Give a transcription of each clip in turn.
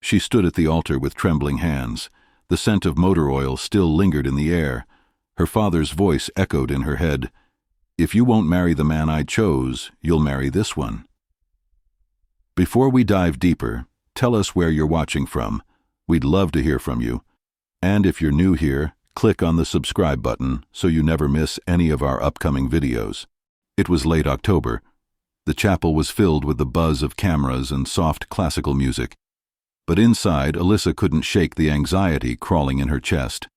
She stood at the altar with trembling hands. The scent of motor oil still lingered in the air. Her father's voice echoed in her head. "If you won't marry the man I chose, you'll marry this one." Before we dive deeper, tell us where you're watching from. We'd love to hear from you. And if you're new here, click on the subscribe button so you never miss any of our upcoming videos. It was late October. The chapel was filled with the buzz of cameras and soft classical music. But inside, Alyssa couldn't shake the anxiety crawling in her chest.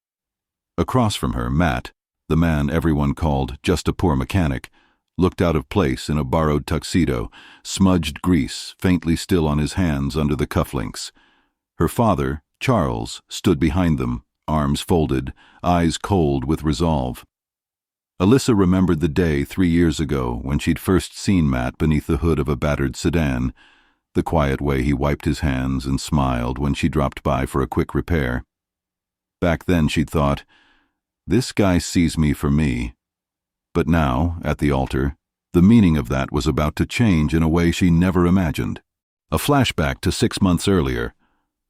Across from her, Matt, the man everyone called just a poor mechanic, looked out of place in a borrowed tuxedo, smudged grease faintly still on his hands under the cufflinks. Her father, Charles, stood behind them, arms folded, eyes cold with resolve. Alyssa remembered the day 3 years ago when she'd first seen Matt beneath the hood of a battered sedan, the quiet way he wiped his hands and smiled when she dropped by for a quick repair. Back then she'd thought, "This guy sees me for me." But now, at the altar, the meaning of that was about to change in a way she never imagined. A flashback to 6 months earlier.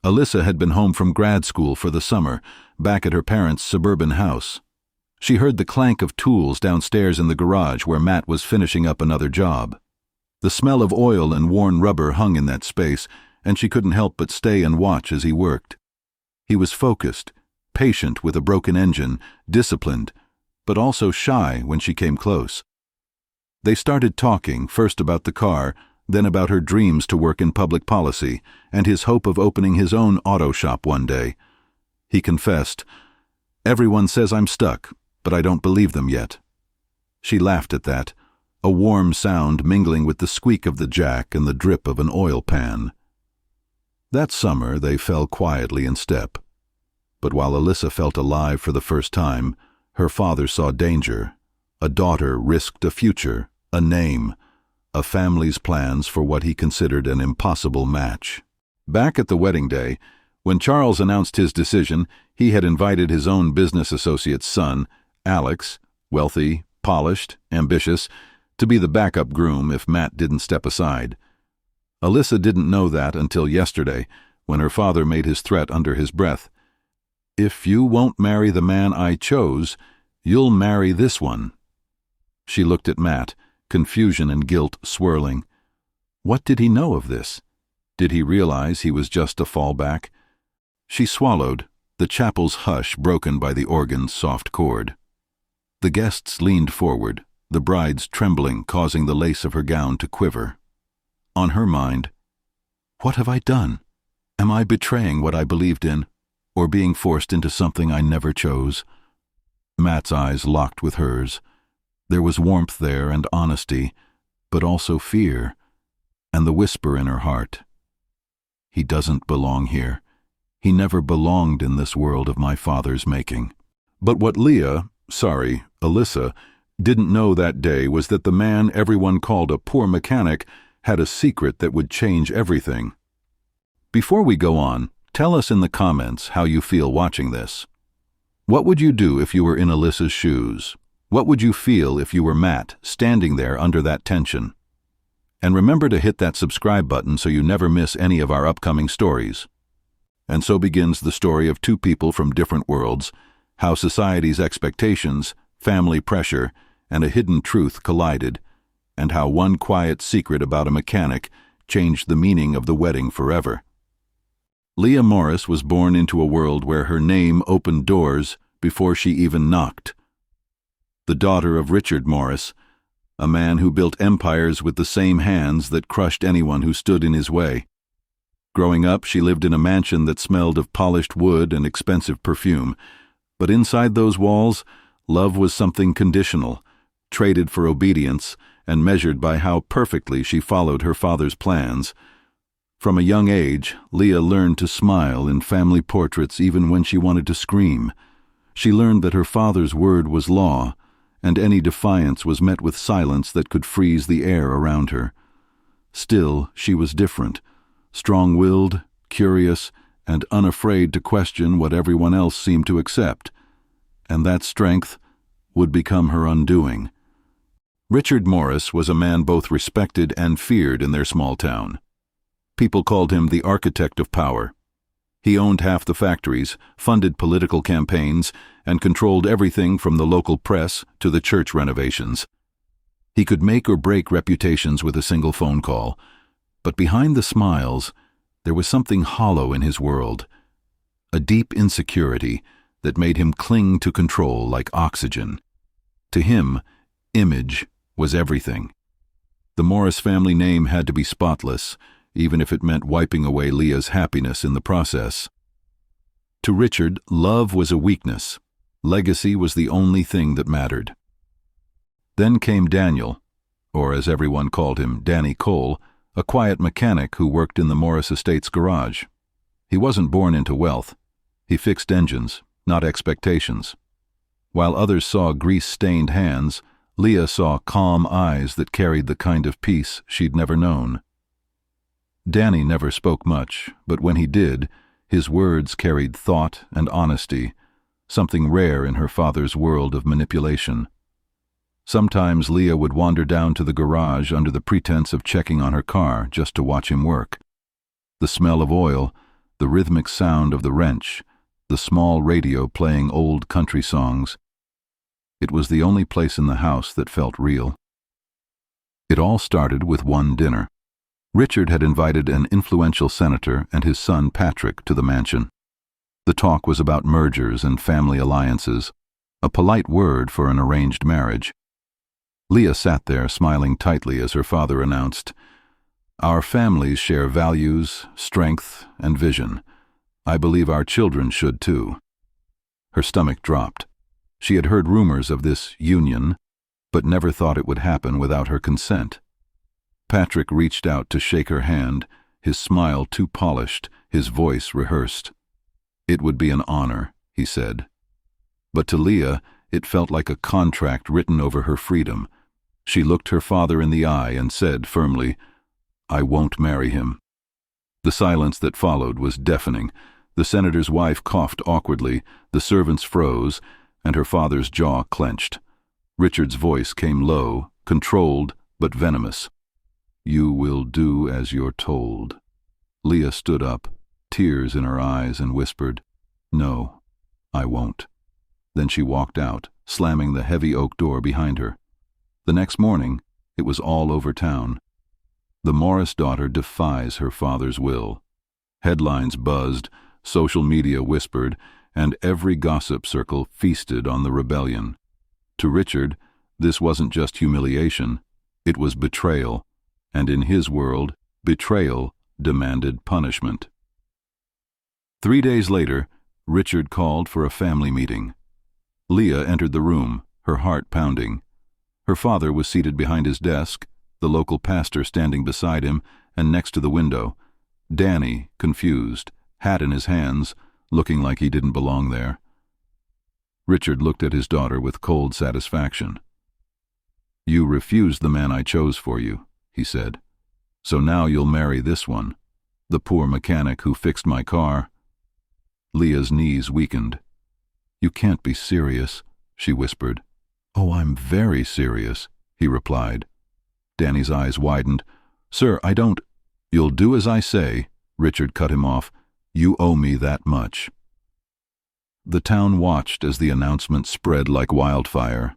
Alyssa had been home from grad school for the summer, back at her parents' suburban house. She heard the clank of tools downstairs in the garage where Matt was finishing up another job. The smell of oil and worn rubber hung in that space, and she couldn't help but stay and watch as he worked. He was focused, patient with a broken engine, disciplined, but also shy when she came close. They started talking, first about the car, then about her dreams to work in public policy, and his hope of opening his own auto shop one day. He confessed, "Everyone says I'm stuck, but I don't believe them yet." She laughed at that, a warm sound mingling with the squeak of the jack and the drip of an oil pan. That summer they fell quietly in step. But while Alyssa felt alive for the first time, her father saw danger. A daughter risked a future, a name, a family's plans for what he considered an impossible match. Back at the wedding day, when Charles announced his decision, he had invited his own business associate's son, Alex, wealthy, polished, ambitious, to be the backup groom if Matt didn't step aside. Alyssa didn't know that until yesterday, when her father made his threat under his breath. "If you won't marry the man I chose, you'll marry this one." She looked at Matt, confusion and guilt swirling. What did he know of this? Did he realize he was just a fallback? She swallowed, the chapel's hush broken by the organ's soft chord. The guests leaned forward, the bride's trembling causing the lace of her gown to quiver. On her mind, what have I done? Am I betraying what I believed in, or being forced into something I never chose? Matt's eyes locked with hers. There was warmth there and honesty, but also fear, and the whisper in her heart. He doesn't belong here. He never belonged in this world of my father's making. But what Alyssa, didn't know that day was that the man everyone called a poor mechanic had a secret that would change everything. Before we go on, tell us in the comments how you feel watching this. What would you do if you were in Alyssa's shoes? What would you feel if you were Matt, standing there under that tension? And remember to hit that subscribe button so you never miss any of our upcoming stories. And so begins the story of two people from different worlds, how society's expectations, family pressure, and a hidden truth collided, and how one quiet secret about a mechanic changed the meaning of the wedding forever. Leah Morris was born into a world where her name opened doors before she even knocked. The daughter of Richard Morris, a man who built empires with the same hands that crushed anyone who stood in his way. Growing up, she lived in a mansion that smelled of polished wood and expensive perfume, but inside those walls, love was something conditional, traded for obedience, and measured by how perfectly she followed her father's plans. From a young age, Leah learned to smile in family portraits even when she wanted to scream. She learned that her father's word was law, and any defiance was met with silence that could freeze the air around her. Still, she was different, strong-willed, curious, and unafraid to question what everyone else seemed to accept. And that strength would become her undoing. Richard Morris was a man both respected and feared in their small town. People called him the architect of power, He owned half the factories, funded political campaigns, and controlled everything from the local press to the church renovations. He could make or break reputations with a single phone call, but behind the smiles, there was something hollow in his world, a deep insecurity that made him cling to control like oxygen. To him, image was everything. The Morris family name had to be spotless, even if it meant wiping away Leah's happiness in the process. To Richard, love was a weakness. Legacy was the only thing that mattered. Then came Daniel, or as everyone called him, Danny Cole, a quiet mechanic who worked in the Morris estate's garage. He wasn't born into wealth. He fixed engines, not expectations. While others saw grease-stained hands, Leah saw calm eyes that carried the kind of peace she'd never known. Danny never spoke much, but when he did, his words carried thought and honesty, something rare in her father's world of manipulation. Sometimes Leah would wander down to the garage under the pretense of checking on her car just to watch him work. The smell of oil, the rhythmic sound of the wrench, the small radio playing old country songs. It was the only place in the house that felt real. It all started with one dinner. Richard had invited an influential senator and his son Patrick to the mansion. The talk was about mergers and family alliances, a polite word for an arranged marriage. Leah sat there smiling tightly as her father announced, "Our families share values, strength, and vision. I believe our children should too." Her stomach dropped. She had heard rumors of this union, but never thought it would happen without her consent. Patrick reached out to shake her hand, his smile too polished, his voice rehearsed. "It would be an honor," he said. But to Leah, it felt like a contract written over her freedom. She looked her father in the eye and said firmly, "I won't marry him." The silence that followed was deafening. The senator's wife coughed awkwardly, the servants froze, and her father's jaw clenched. Richard's voice came low, controlled, but venomous. "You will do as you're told." Leah stood up, tears in her eyes, and whispered, "No, I won't." Then she walked out, slamming the heavy oak door behind her. The next morning, it was all over town. The Morris daughter defies her father's will. Headlines buzzed, social media whispered, and every gossip circle feasted on the rebellion. To Richard, this wasn't just humiliation, it was betrayal, and in his world, betrayal demanded punishment. 3 days later, Richard called for a family meeting. Leah entered the room, her heart pounding. Her father was seated behind his desk, the local pastor standing beside him and next to the window. Danny, confused, hat in his hands, looking like he didn't belong there. Richard looked at his daughter with cold satisfaction. "You refused the man I chose for you," he said. "So now you'll marry this one, the poor mechanic who fixed my car." Leah's knees weakened. "You can't be serious," she whispered. "Oh, I'm very serious," he replied. Danny's eyes widened. "Sir, I don't—" "You'll do as I say," Richard cut him off. "You owe me that much." The town watched as the announcement spread like wildfire.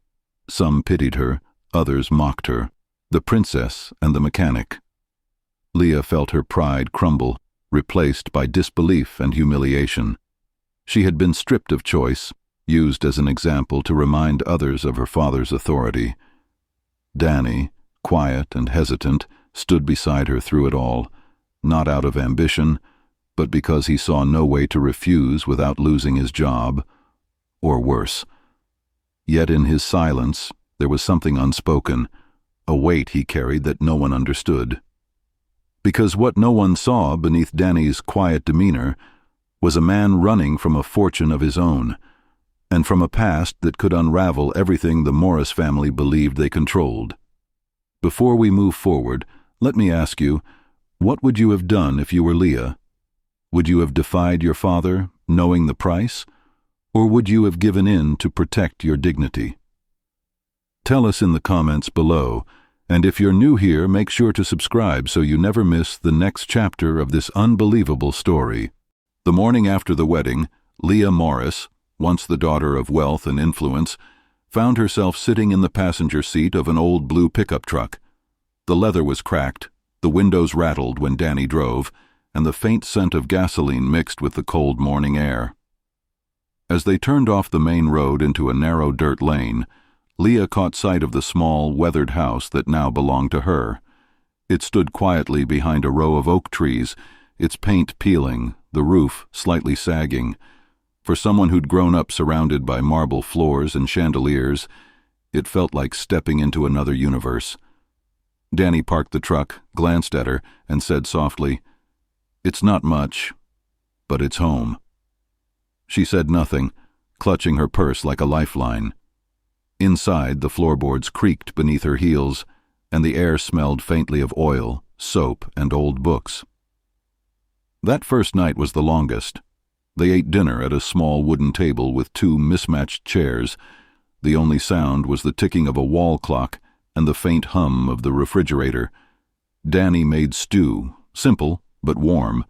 Some pitied her, others mocked her, the princess and the mechanic. Leah felt her pride crumble, replaced by disbelief and humiliation. She had been stripped of choice, used as an example to remind others of her father's authority. Danny, quiet and hesitant, stood beside her through it all, not out of ambition, but because he saw no way to refuse without losing his job, or worse. Yet in his silence there was something unspoken, a weight he carried that no one understood. Because what no one saw beneath Danny's quiet demeanor was a man running from a fortune of his own, and from a past that could unravel everything the Morris family believed they controlled. Before we move forward, let me ask you, what would you have done if you were Leah? Would you have defied your father, knowing the price? Or would you have given in to protect your dignity? Tell us in the comments below, and if you're new here, make sure to subscribe so you never miss the next chapter of this unbelievable story. The morning after the wedding, Leah Morris, once the daughter of wealth and influence, found herself sitting in the passenger seat of an old blue pickup truck. The leather was cracked, the windows rattled when Danny drove, and the faint scent of gasoline mixed with the cold morning air. As they turned off the main road into a narrow dirt lane, Leah caught sight of the small, weathered house that now belonged to her. It stood quietly behind a row of oak trees, its paint peeling, the roof slightly sagging. For someone who'd grown up surrounded by marble floors and chandeliers, it felt like stepping into another universe. Danny parked the truck, glanced at her, and said softly, "It's not much, but it's home." She said nothing, clutching her purse like a lifeline. Inside, the floorboards creaked beneath her heels, and the air smelled faintly of oil, soap, and old books. That first night was the longest. They ate dinner at a small wooden table with two mismatched chairs. The only sound was the ticking of a wall clock and the faint hum of the refrigerator. Danny made stew, simple but warm,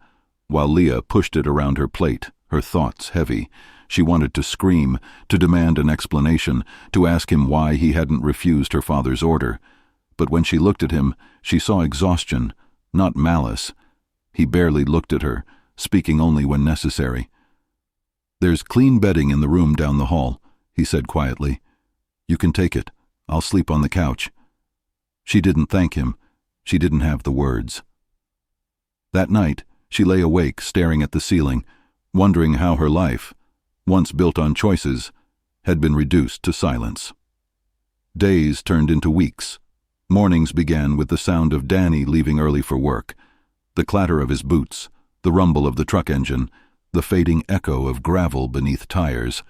while Leah pushed it around her plate, her thoughts heavy. She wanted to scream, to demand an explanation, to ask him why he hadn't refused her father's order. But when she looked at him, she saw exhaustion, not malice. He barely looked at her, speaking only when necessary. "There's clean bedding in the room down the hall," he said quietly. "You can take it. I'll sleep on the couch." She didn't thank him. She didn't have the words. That night, she lay awake staring at the ceiling, wondering how her life, once built on choices, had been reduced to silence. Days turned into weeks. Mornings began with the sound of Danny leaving early for work, the clatter of his boots, the rumble of the truck engine, the fading echo of gravel beneath tires.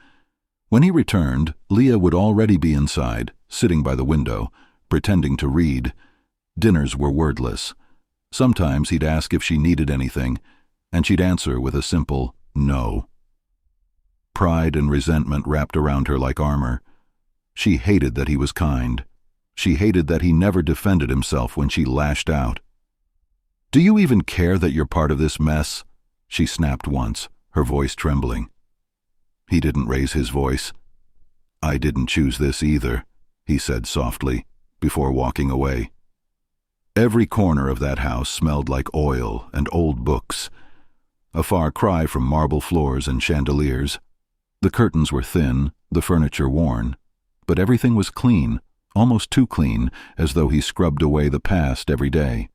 When he returned, Leah would already be inside, sitting by the window, pretending to read. Dinners were wordless. Sometimes he'd ask if she needed anything, and she'd answer with a simple no. Pride and resentment wrapped around her like armor. She hated that he was kind. She hated that he never defended himself when she lashed out. "Do you even care that you're part of this mess?" she snapped once, her voice trembling. He didn't raise his voice. "I didn't choose this either," he said softly, before walking away. Every corner of that house smelled like oil and old books, a far cry from marble floors and chandeliers. The curtains were thin, the furniture worn, but everything was clean, almost too clean, as though he scrubbed away the past every day.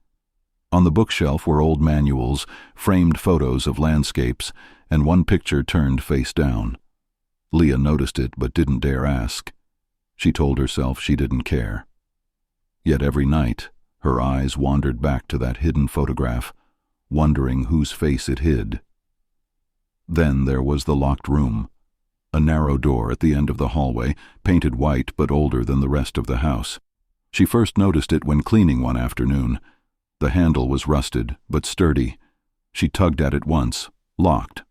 On the bookshelf were old manuals, framed photos of landscapes, and one picture turned face down. Leah noticed it but didn't dare ask. She told herself she didn't care. Yet every night, her eyes wandered back to that hidden photograph, wondering whose face it hid. Then there was the locked room, a narrow door at the end of the hallway, painted white but older than the rest of the house. She first noticed it when cleaning one afternoon. The handle was rusted, but sturdy. She tugged at it once, locked.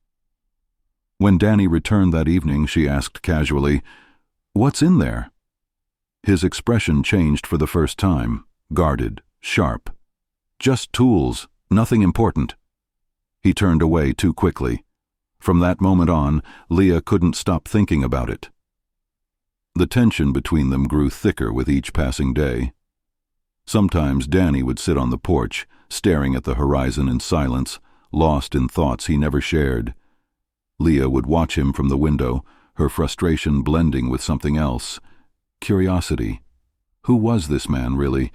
When Danny returned that evening, she asked casually, "What's in there?" His expression changed for the first time, guarded, sharp. "Just tools, nothing important." He turned away too quickly. From that moment on, Leah couldn't stop thinking about it. The tension between them grew thicker with each passing day. Sometimes Danny would sit on the porch, staring at the horizon in silence, lost in thoughts he never shared. Leah would watch him from the window, her frustration blending with something else. Curiosity. Who was this man, really?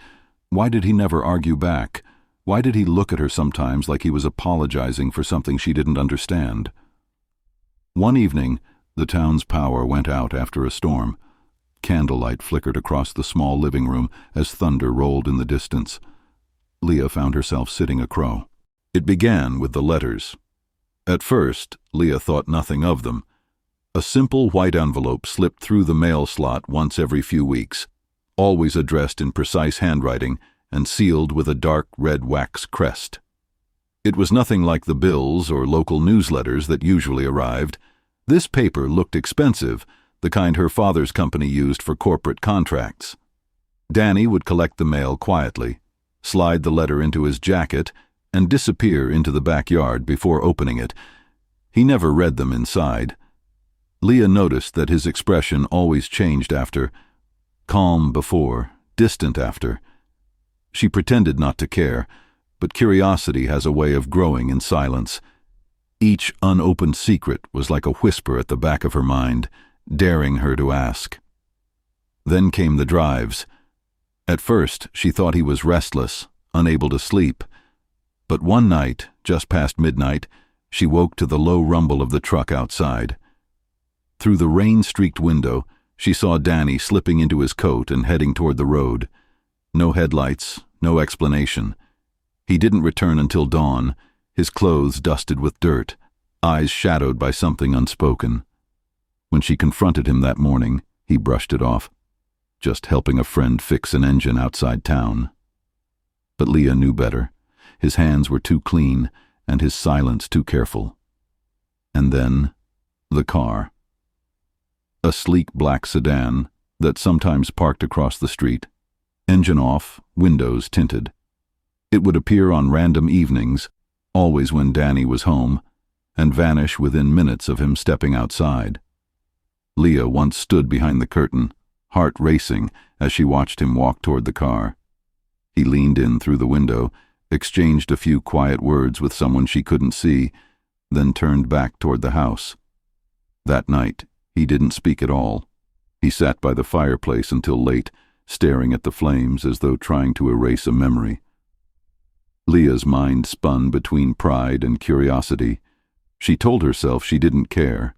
Why did he never argue back? Why did he look at her sometimes like he was apologizing for something she didn't understand? One evening, the town's power went out after a storm. Candlelight flickered across the small living room as thunder rolled in the distance. Leah found herself sitting a crow. It began with the letters. At first, Leah thought nothing of them. A simple white envelope slipped through the mail slot once every few weeks, always addressed in precise handwriting and sealed with a dark red wax crest. It was nothing like the bills or local newsletters that usually arrived. This paper looked expensive, the kind her father's company used for corporate contracts. Danny would collect the mail quietly, slide the letter into his jacket, and disappear into the backyard before opening it. He never read them inside. Leah noticed that his expression always changed after, calm before, distant after. She pretended not to care, but curiosity has a way of growing in silence. Each unopened secret was like a whisper at the back of her mind, daring her to ask. Then came the drives. At first, she thought he was restless, unable to sleep. But one night, just past midnight, she woke to the low rumble of the truck outside. Through the rain-streaked window, she saw Danny slipping into his coat and heading toward the road. No headlights, no explanation. He didn't return until dawn, his clothes dusted with dirt, eyes shadowed by something unspoken. When she confronted him that morning, he brushed it off, just helping a friend fix an engine outside town. But Leah knew better. His hands were too clean, and his silence too careful. And then, the car. A sleek black sedan that sometimes parked across the street. Engine off, windows tinted. It would appear on random evenings, always when Danny was home, and vanish within minutes of him stepping outside. Leah once stood behind the curtain, heart racing as she watched him walk toward the car. He leaned in through the window, exchanged a few quiet words with someone she couldn't see, then turned back toward the house. That night, he didn't speak at all. He sat by the fireplace until late, staring at the flames as though trying to erase a memory. Leah's mind spun between pride and curiosity. She told herself she didn't care,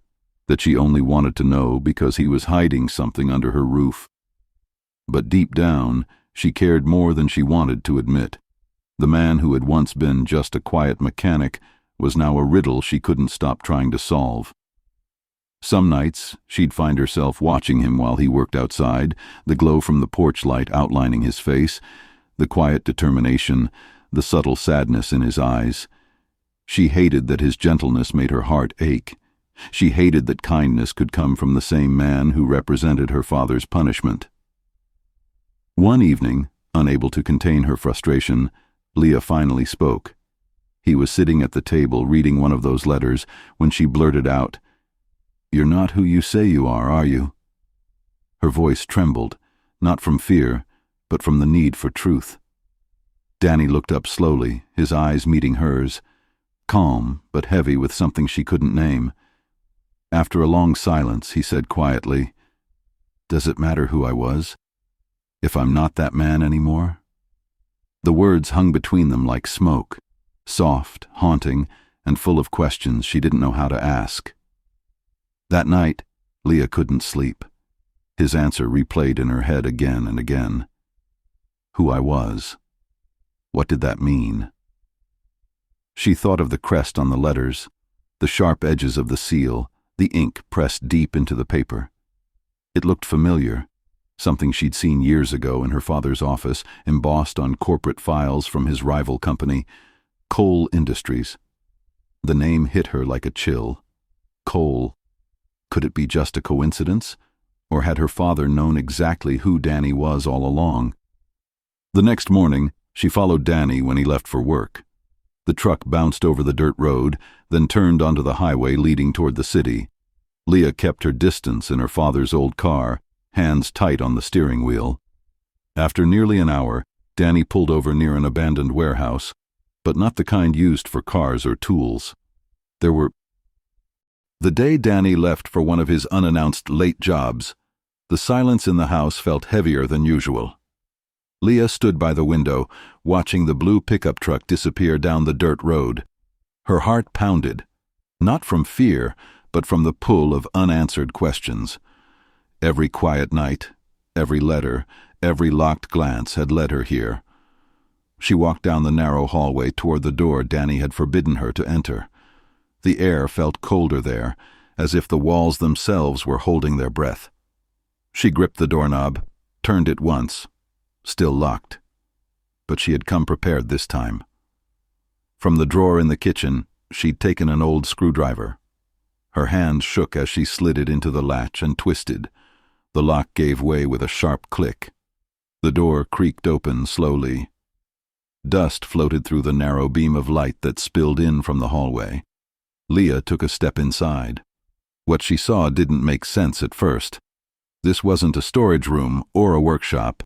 that she only wanted to know because he was hiding something under her roof. But deep down, she cared more than she wanted to admit. The man who had once been just a quiet mechanic was now a riddle she couldn't stop trying to solve. Some nights, she'd find herself watching him while he worked outside, the glow from the porch light outlining his face, the quiet determination, the subtle sadness in his eyes. She hated that his gentleness made her heart ache. She hated that kindness could come from the same man who represented her father's punishment. One evening, unable to contain her frustration, Leah finally spoke. He was sitting at the table reading one of those letters when she blurted out, "You're not who you say you are you?" Her voice trembled, not from fear, but from the need for truth. Danny looked up slowly, his eyes meeting hers, calm but heavy with something she couldn't name. After a long silence, he said quietly, "Does it matter who I was? If I'm not that man anymore?" The words hung between them like smoke, soft, haunting, and full of questions she didn't know how to ask. That night, Leah couldn't sleep. His answer replayed in her head again and again. Who I was. What did that mean? She thought of the crest on the letters, the sharp edges of the seal, the ink pressed deep into the paper. It looked familiar, something she'd seen years ago in her father's office, embossed on corporate files from his rival company, Coal Industries. The name hit her like a chill. Coal. Could it be just a coincidence? Or had her father known exactly who Danny was all along? The next morning, she followed Danny when he left for work. The truck bounced over the dirt road, then turned onto the highway leading toward the city. Leah kept her distance in her father's old car, hands tight on the steering wheel. After nearly an hour, Danny pulled over near an abandoned warehouse, but not the kind used for cars or tools. The day Danny left for one of his unannounced late jobs, the silence in the house felt heavier than usual. Leah stood by the window, watching the blue pickup truck disappear down the dirt road. Her heart pounded, not from fear, but from the pull of unanswered questions. Every quiet night, every letter, every locked glance had led her here. She walked down the narrow hallway toward the door Danny had forbidden her to enter. The air felt colder there, as if the walls themselves were holding their breath. She gripped the doorknob, turned it once, still locked. But she had come prepared this time. From the drawer in the kitchen, she'd taken an old screwdriver. Her hand shook as she slid it into the latch and twisted. The lock gave way with a sharp click. The door creaked open slowly. Dust floated through the narrow beam of light that spilled in from the hallway. Leah took a step inside. What she saw didn't make sense at first. This wasn't a storage room or a workshop.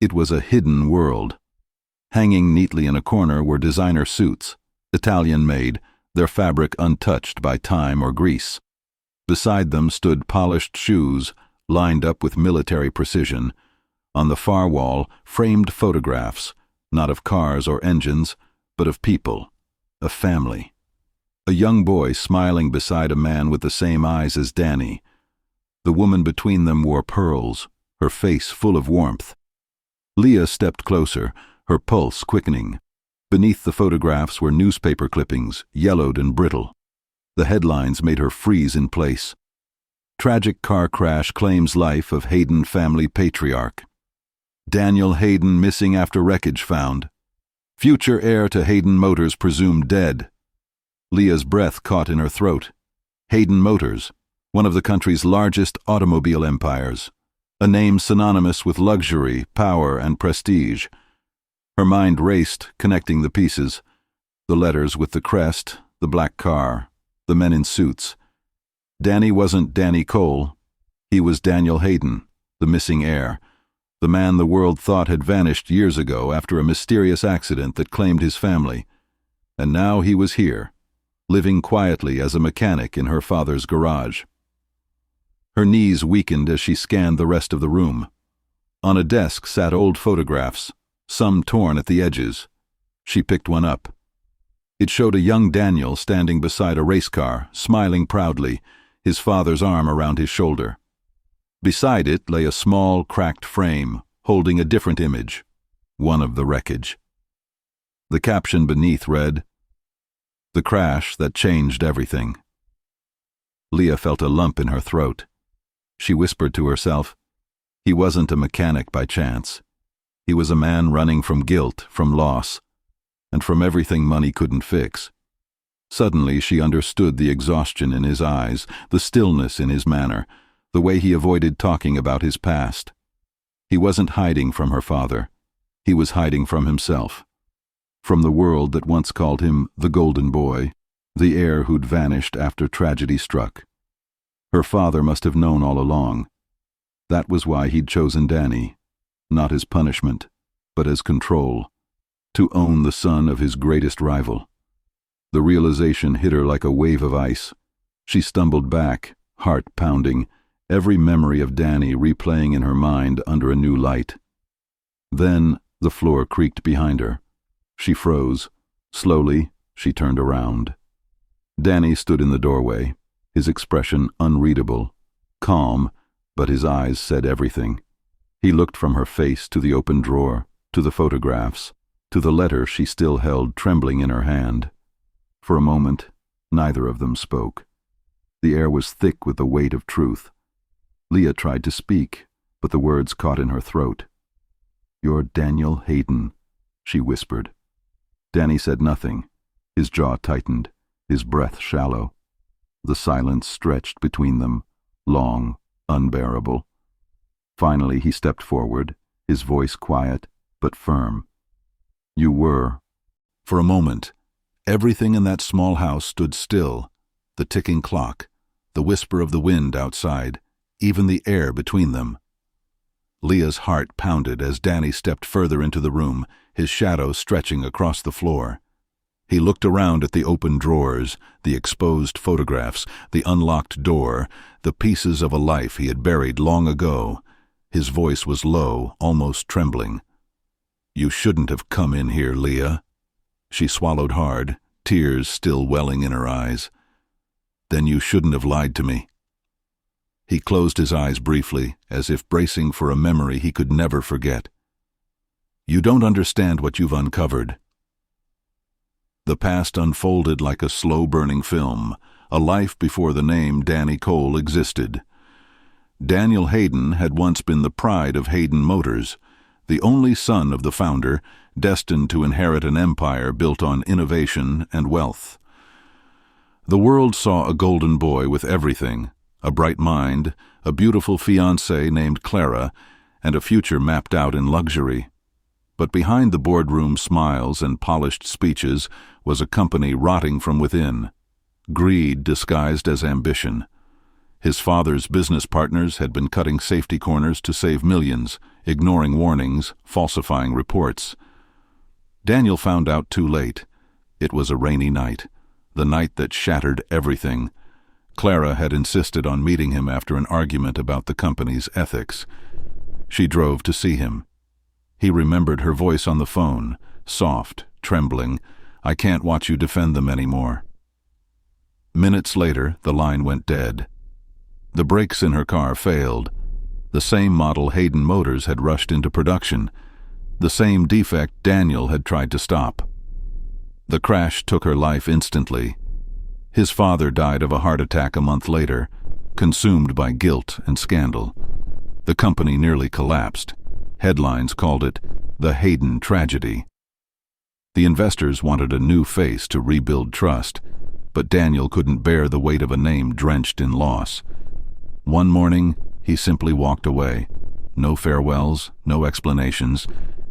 It was a hidden world. Hanging neatly in a corner were designer suits, Italian-made, their fabric untouched by time or grease. Beside them stood polished shoes, lined up with military precision. On the far wall, framed photographs, not of cars or engines, but of people, of family. A young boy smiling beside a man with the same eyes as Danny. The woman between them wore pearls, her face full of warmth. Leah stepped closer, her pulse quickening. Beneath the photographs were newspaper clippings, yellowed and brittle. The headlines made her freeze in place. Tragic car crash claims life of Hayden family patriarch. Daniel Hayden missing after wreckage found. Future heir to Hayden Motors presumed dead. Leah's breath caught in her throat. Hayden Motors, one of the country's largest automobile empires, a name synonymous with luxury, power, and prestige. Her mind raced, connecting the pieces, the letters with the crest, the black car, the men in suits. Danny wasn't Danny Cole. He was Daniel Hayden, the missing heir, the man the world thought had vanished years ago after a mysterious accident that claimed his family. And now he was here, living quietly as a mechanic in her father's garage. Her knees weakened as she scanned the rest of the room. On a desk sat old photographs, some torn at the edges. She picked one up. It showed a young Daniel standing beside a race car, smiling proudly, his father's arm around his shoulder. Beside it lay a small, cracked frame, holding a different image, one of the wreckage. The caption beneath read, "The crash that changed everything." Leah felt a lump in her throat. She whispered to herself, he wasn't a mechanic by chance. He was a man running from guilt, from loss, and from everything money couldn't fix. Suddenly she understood the exhaustion in his eyes, the stillness in his manner, the way he avoided talking about his past. He wasn't hiding from her father. He was hiding from himself. From the world that once called him the golden boy, the heir who'd vanished after tragedy struck. Her father must have known all along. That was why he'd chosen Danny, not as punishment, but as control, to own the son of his greatest rival. The realization hit her like a wave of ice. She stumbled back, heart pounding, every memory of Danny replaying in her mind under a new light. Then the floor creaked behind her. She froze. Slowly, she turned around. Danny stood in the doorway, his expression unreadable, calm, but his eyes said everything. He looked from her face to the open drawer, to the photographs, to the letter she still held trembling in her hand. For a moment, neither of them spoke. The air was thick with the weight of truth. Leah tried to speak, but the words caught in her throat. "You're Daniel Hayden," she whispered. Danny said nothing. His jaw tightened, his breath shallow. The silence stretched between them, long, unbearable. Finally he stepped forward, his voice quiet but firm. "You were." For a moment, everything in that small house stood still, the ticking clock, the whisper of the wind outside, even the air between them. Leah's heart pounded as Danny stepped further into the room, his shadow stretching across the floor. He looked around at the open drawers, the exposed photographs, the unlocked door, the pieces of a life he had buried long ago. His voice was low, almost trembling. "You shouldn't have come in here, Leah." She swallowed hard, tears still welling in her eyes. "Then you shouldn't have lied to me." He closed his eyes briefly, as if bracing for a memory he could never forget. "You don't understand what you've uncovered." The past unfolded like a slow-burning film, a life before the name Danny Cole existed. Daniel Hayden had once been the pride of Hayden Motors, the only son of the founder, destined to inherit an empire built on innovation and wealth. The world saw a golden boy with everything, a bright mind, a beautiful fiancée named Clara, and a future mapped out in luxury. But behind the boardroom smiles and polished speeches was a company rotting from within. greed disguised as ambition. His father's business partners had been cutting safety corners to save millions, ignoring warnings, falsifying reports. Daniel found out too late. It was a rainy night, the night that shattered everything. Clara had insisted on meeting him after an argument about the company's ethics. She drove to see him. He remembered her voice on the phone, soft, trembling. "I can't watch you defend them anymore." Minutes later, the line went dead. The brakes in her car failed. The same model Hayden Motors had rushed into production. The same defect Daniel had tried to stop. The crash took her life instantly. His father died of a heart attack a month later, consumed by guilt and scandal. The company nearly collapsed. Headlines called it the Hayden tragedy. The investors wanted a new face to rebuild trust, but Daniel couldn't bear the weight of a name drenched in loss. One morning, he simply walked away. No farewells, no explanations.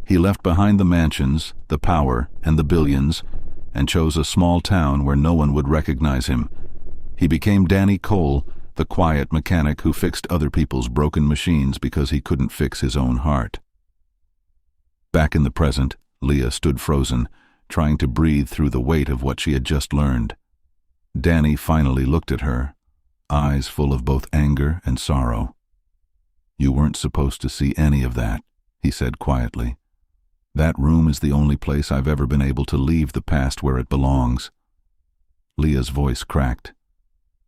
He left behind the mansions, the power, and the billions, and chose a small town where no one would recognize him. He became Danny Cole, the quiet mechanic who fixed other people's broken machines because he couldn't fix his own heart. Back in the present, Leah stood frozen, trying to breathe through the weight of what she had just learned. Danny finally looked at her, eyes full of both anger and sorrow. "You weren't supposed to see any of that," he said quietly. "That room is the only place I've ever been able to leave the past where it belongs." Leah's voice cracked.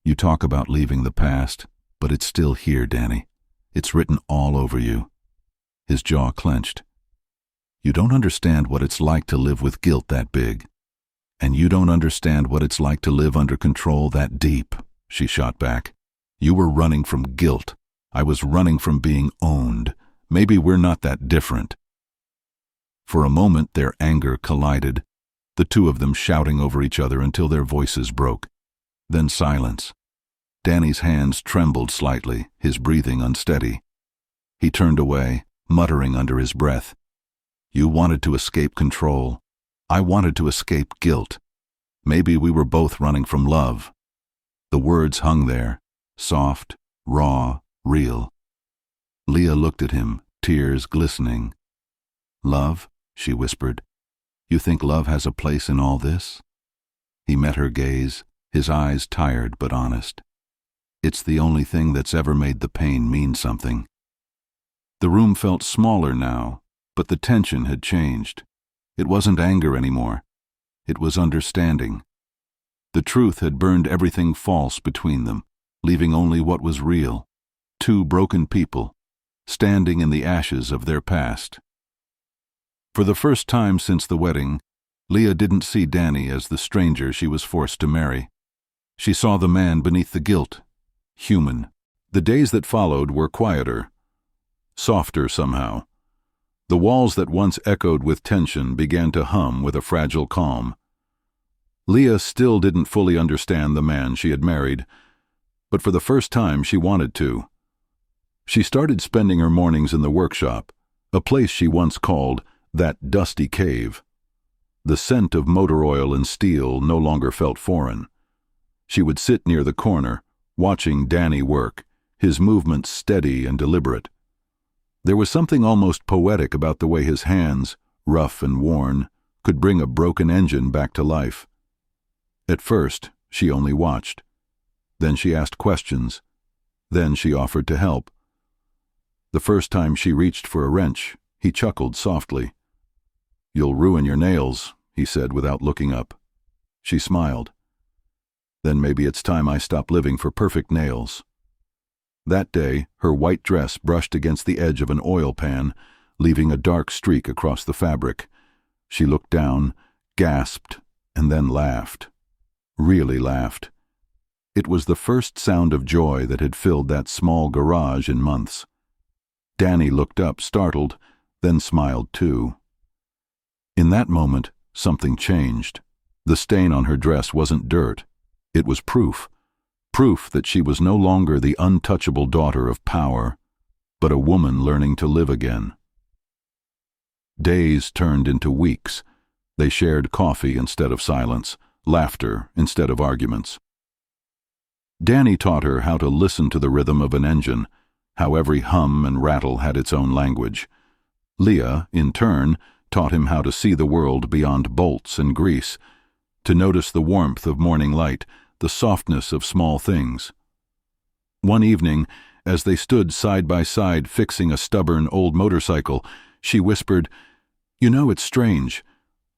"You talk about leaving the past, but it's still here, Danny. It's written all over you." His jaw clenched. "You don't understand what it's like to live with guilt that big. And you don't understand what it's like to live under control that deep," she shot back. "You were running from guilt. I was running from being owned. Maybe we're not that different." For a moment their anger collided, the two of them shouting over each other until their voices broke. Then silence. Danny's hands trembled slightly, his breathing unsteady. He turned away, muttering under his breath. "You wanted to escape control. I wanted to escape guilt. Maybe we were both running from love." The words hung there, soft, raw, real. Leah looked at him, tears glistening. "Love?" she whispered. "You think love has a place in all this?" He met her gaze, his eyes tired but honest. "It's the only thing that's ever made the pain mean something." The room felt smaller now, but the tension had changed. It wasn't anger anymore. It was understanding. The truth had burned everything false between them, leaving only what was real. Two broken people, standing in the ashes of their past. For the first time since the wedding, Leah didn't see Danny as the stranger she was forced to marry. She saw the man beneath the guilt, human. The days that followed were quieter, softer somehow. The walls that once echoed with tension began to hum with a fragile calm. Leah still didn't fully understand the man she had married, but for the first time she wanted to. She started spending her mornings in the workshop, a place she once called that dusty cave. The scent of motor oil and steel no longer felt foreign. She would sit near the corner, watching Danny work, his movements steady and deliberate. There was something almost poetic about the way his hands, rough and worn, could bring a broken engine back to life. At first, she only watched. Then she asked questions. Then she offered to help. The first time she reached for a wrench, he chuckled softly. "You'll ruin your nails," he said without looking up. She smiled. "Then maybe it's time I stop living for perfect nails." That day, her white dress brushed against the edge of an oil pan, leaving a dark streak across the fabric. She looked down, gasped, and then laughed. Really laughed. It was the first sound of joy that had filled that small garage in months. Danny looked up, startled, then smiled too. In that moment, something changed. The stain on her dress wasn't dirt. It was proof. Proof that she was no longer the untouchable daughter of power, but a woman learning to live again. Days turned into weeks. They shared coffee instead of silence, laughter instead of arguments. Danny taught her how to listen to the rhythm of an engine, how every hum and rattle had its own language. Leah, in turn, taught him how to see the world beyond bolts and grease, to notice the warmth of morning light, the softness of small things. One evening, as they stood side by side fixing a stubborn old motorcycle, she whispered, "You know, it's strange.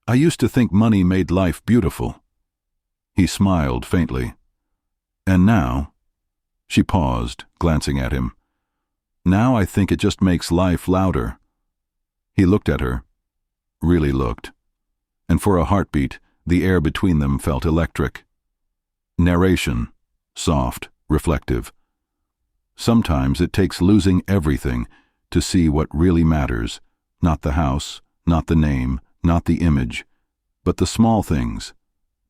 I used to think money made life beautiful." He smiled faintly. "And now?" She paused, glancing at him. "Now I think it just makes life louder." He looked at her, really looked, and for a heartbeat, the air between them felt electric. Narration, soft, reflective. Sometimes it takes losing everything to see what really matters, not the house, not the name, not the image, but the small things,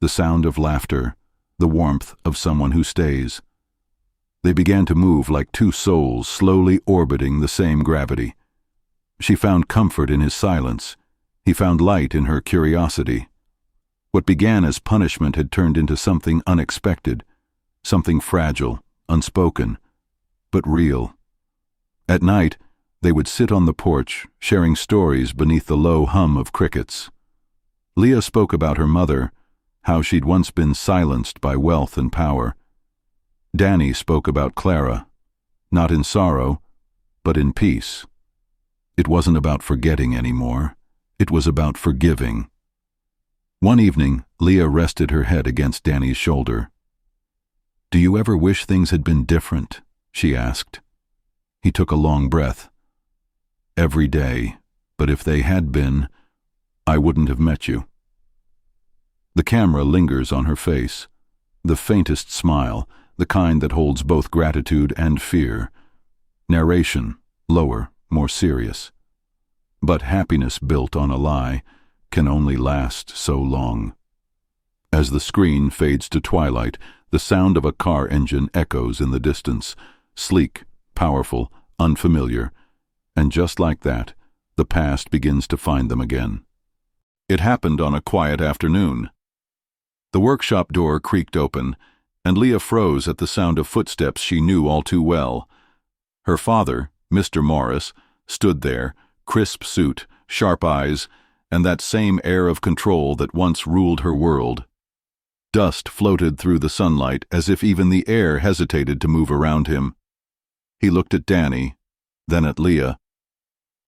the sound of laughter, the warmth of someone who stays. They began to move like two souls slowly orbiting the same gravity. She found comfort in his silence. He found light in her curiosity. What began as punishment had turned into something unexpected, something fragile, unspoken, but real. At night, they would sit on the porch, sharing stories beneath the low hum of crickets. Leah spoke about her mother, how she'd once been silenced by wealth and power. Danny spoke about Clara, not in sorrow, but in peace. It wasn't about forgetting anymore. It was about forgiving. One evening, Leah rested her head against Danny's shoulder. "Do you ever wish things had been different?" she asked. He took a long breath. "Every day, but if they had been, I wouldn't have met you." The camera lingers on her face, the faintest smile, the kind that holds both gratitude and fear. Narration, lower, more serious. But happiness built on a lie can only last so long. As the screen fades to twilight, the sound of a car engine echoes in the distance, sleek, powerful, unfamiliar, and just like that, the past begins to find them again. It happened on a quiet afternoon. The workshop door creaked open, and Leah froze at the sound of footsteps she knew all too well. Her father, Mr. Morris, stood there, crisp suit, sharp eyes, and that same air of control that once ruled her world. Dust floated through the sunlight as if even the air hesitated to move around him. He looked at Danny, then at Leah.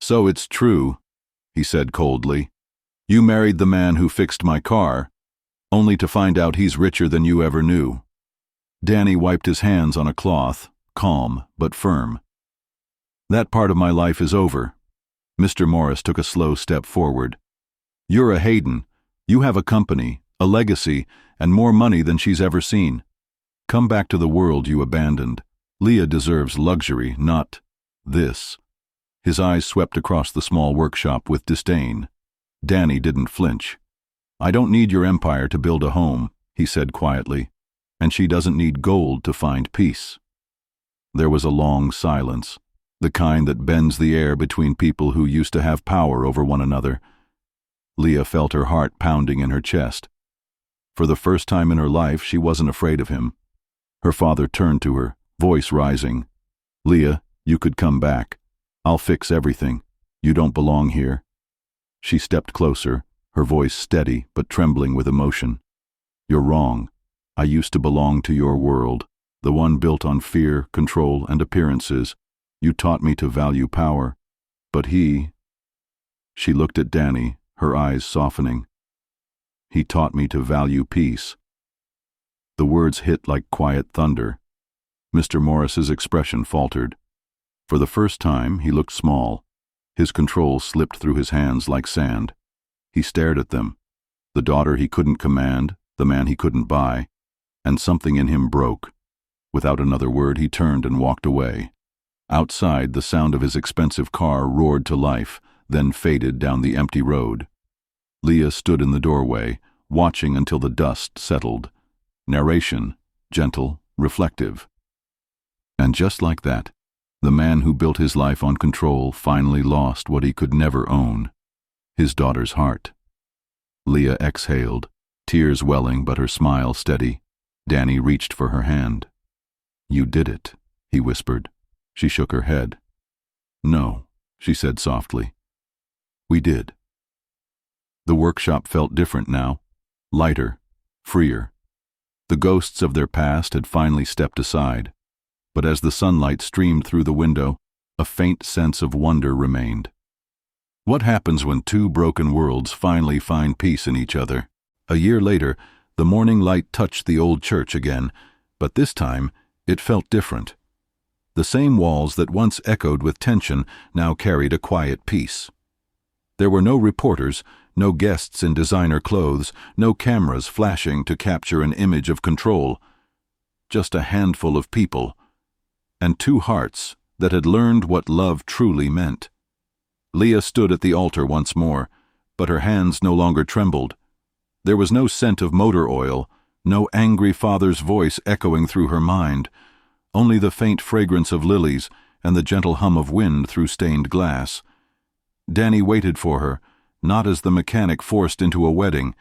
"So it's true," he said coldly. "You married the man who fixed my car, only to find out he's richer than you ever knew." Danny wiped his hands on a cloth, calm but firm. "That part of my life is over." Mr. Morris took a slow step forward. "You're a Hayden. You have a company, a legacy, and more money than she's ever seen. Come back to the world you abandoned. Leah deserves luxury, not this." His eyes swept across the small workshop with disdain. Danny didn't flinch. "I don't need your empire to build a home," he said quietly, "and she doesn't need gold to find peace." There was a long silence, the kind that bends the air between people who used to have power over one another. Leah felt her heart pounding in her chest. For the first time in her life, she wasn't afraid of him. Her father turned to her, voice rising. "Leah, you could come back. I'll fix everything. You don't belong here." She stepped closer, her voice steady but trembling with emotion. "You're wrong. I used to belong to your world, the one built on fear, control, and appearances. You taught me to value power. But he—" She looked at Danny, her eyes softening. "He taught me to value peace." The words hit like quiet thunder. Mr. Morris's expression faltered. For the first time, he looked small. His control slipped through his hands like sand. He stared at them, the daughter he couldn't command, the man he couldn't buy, and something in him broke. Without another word, he turned and walked away. Outside, the sound of his expensive car roared to life, then faded down the empty road. Leah stood in the doorway, watching until the dust settled. Narration, gentle, reflective. And just like that, the man who built his life on control finally lost what he could never own, his daughter's heart. Leah exhaled, tears welling but her smile steady. Danny reached for her hand. "You did it," he whispered. She shook her head. "No," she said softly. "We did." The workshop felt different now, lighter, freer. The ghosts of their past had finally stepped aside, but as the sunlight streamed through the window, a faint sense of wonder remained. What happens when two broken worlds finally find peace in each other? A year later, the morning light touched the old church again, but this time it felt different. The same walls that once echoed with tension now carried a quiet peace. There were no reporters, no guests in designer clothes, no cameras flashing to capture an image of control. Just a handful of people, and two hearts that had learned what love truly meant. Leah stood at the altar once more, but her hands no longer trembled. There was no scent of motor oil, no angry father's voice echoing through her mind, only the faint fragrance of lilies and the gentle hum of wind through stained glass. Danny waited for her, not as the mechanic forced into a wedding,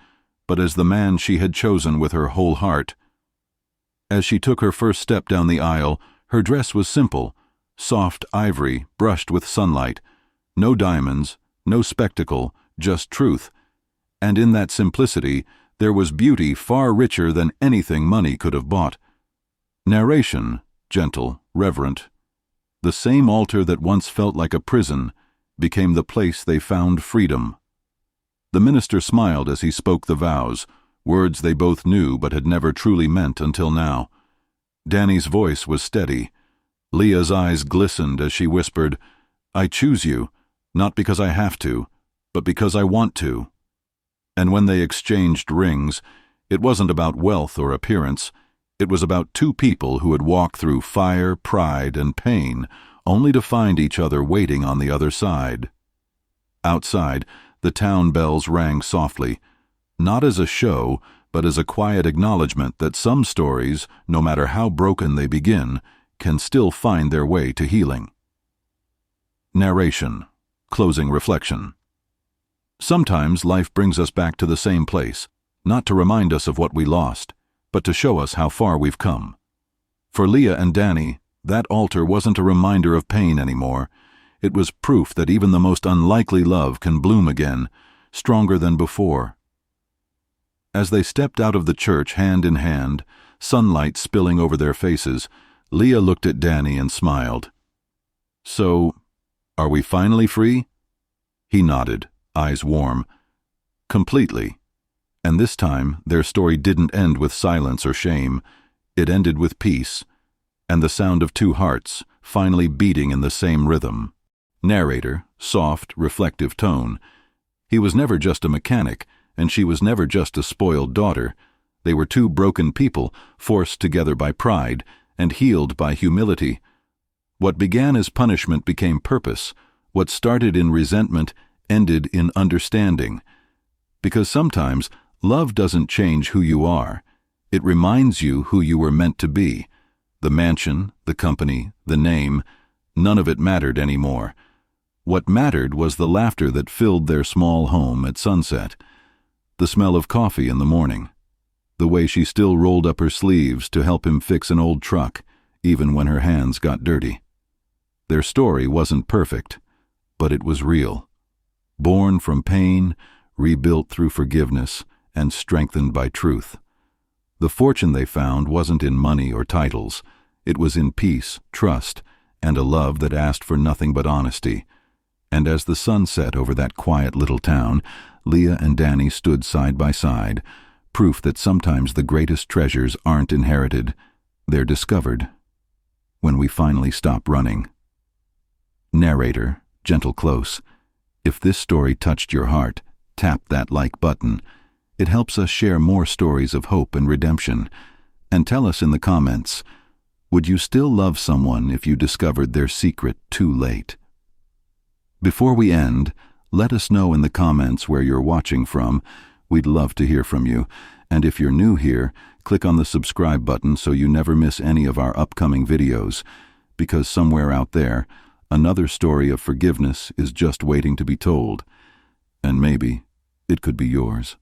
but as the man she had chosen with her whole heart. As she took her first step down the aisle, her dress was simple, soft ivory brushed with sunlight, no diamonds, no spectacle, just truth. And in that simplicity, there was beauty far richer than anything money could have bought. Narration, gentle, reverent. The same altar that once felt like a prison became the place they found freedom. The minister smiled as he spoke the vows, words they both knew but had never truly meant until now. Danny's voice was steady. Leah's eyes glistened as she whispered, "I choose you, not because I have to, but because I want to." And when they exchanged rings, it wasn't about wealth or appearance. It was about two people who had walked through fire, pride, and pain, only to find each other waiting on the other side. Outside, the town bells rang softly, not as a show, but as a quiet acknowledgement that some stories, no matter how broken they begin, can still find their way to healing. Narration. Closing reflection. Sometimes life brings us back to the same place, not to remind us of what we lost, but to show us how far we've come. For Leah and Danny, that altar wasn't a reminder of pain anymore. It was proof that even the most unlikely love can bloom again, stronger than before. As they stepped out of the church hand in hand, sunlight spilling over their faces, Leah looked at Danny and smiled. "So, are we finally free?" He nodded, eyes warm. "Completely." And this time, their story didn't end with silence or shame. It ended with peace, and the sound of two hearts, finally beating in the same rhythm. Narrator, soft, reflective tone. He was never just a mechanic, and she was never just a spoiled daughter. They were two broken people, forced together by pride, and healed by humility. What began as punishment became purpose. What started in resentment ended in understanding. Because sometimes, love doesn't change who you are. It reminds you who you were meant to be. The mansion, the company, the name, none of it mattered anymore. What mattered was the laughter that filled their small home at sunset, the smell of coffee in the morning, the way she still rolled up her sleeves to help him fix an old truck, even when her hands got dirty. Their story wasn't perfect, but it was real. Born from pain, rebuilt through forgiveness, and strengthened by truth. The fortune they found wasn't in money or titles. It was in peace, trust, and a love that asked for nothing but honesty. And as the sun set over that quiet little town, Leah and Danny stood side by side, proof that sometimes the greatest treasures aren't inherited, they're discovered. When we finally stop running. Narrator, gentle close. If this story touched your heart, tap that like button. It helps us share more stories of hope and redemption. And tell us in the comments, would you still love someone if you discovered their secret too late? Before we end, let us know in the comments where you're watching from. We'd love to hear from you. And if you're new here, click on the subscribe button so you never miss any of our upcoming videos. Because somewhere out there, another story of forgiveness is just waiting to be told. And maybe it could be yours.